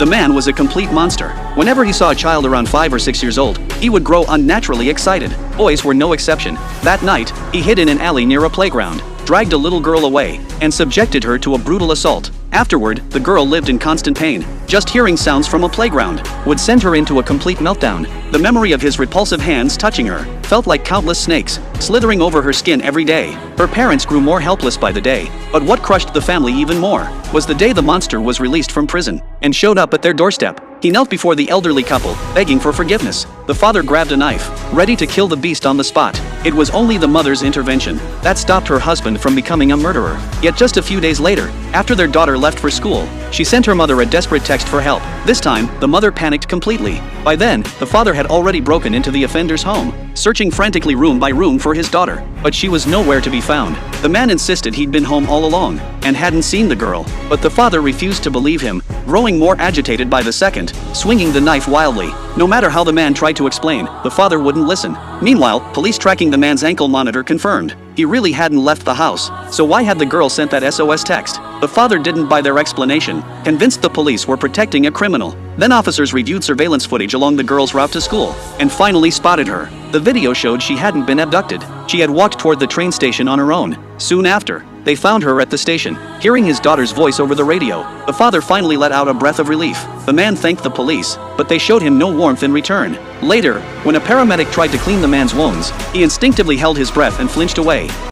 The man was a complete monster. Whenever he saw a child around 5 or 6 years old, he would grow unnaturally excited. Boys were no exception. That night, he hid in an alley near a playground, dragged a little girl away, and subjected her to a brutal assault. Afterward, the girl lived in constant pain. Just hearing sounds from a playground would send her into a complete meltdown. The memory of his repulsive hands touching her felt like countless snakes, slithering over her skin every day. Her parents grew more helpless by the day. But what crushed the family even more was the day the monster was released from prison and showed up at their doorstep. He knelt before the elderly couple, begging for forgiveness. The father grabbed a knife, ready to kill the beast on the spot. It was only the mother's intervention that stopped her husband from becoming a murderer. Yet just a few days later, after their daughter left for school, she sent her mother a desperate text for help. This time, the mother panicked completely. By then, the father had already broken into the offender's home, searching frantically room by room for his daughter. But she was nowhere to be found. The man insisted he'd been home all along and hadn't seen the girl. But the father refused to believe him, growing more agitated by the second, swinging the knife wildly. No matter how the man tried to explain, the father wouldn't listen. Meanwhile, police tracking the man's ankle monitor confirmed he really hadn't left the house. So why had the girl sent that SOS text? The father didn't buy their explanation, convinced the police were protecting a criminal. Then officers reviewed surveillance footage along the girl's route to school and finally spotted her. The video showed she hadn't been abducted. She had walked toward the train station on her own. Soon after, they found her at the station. Hearing his daughter's voice over the radio, the father finally let out a breath of relief. The man thanked the police, but they showed him no warmth in return. Later, when a paramedic tried to clean the man's wounds, he instinctively held his breath and flinched away.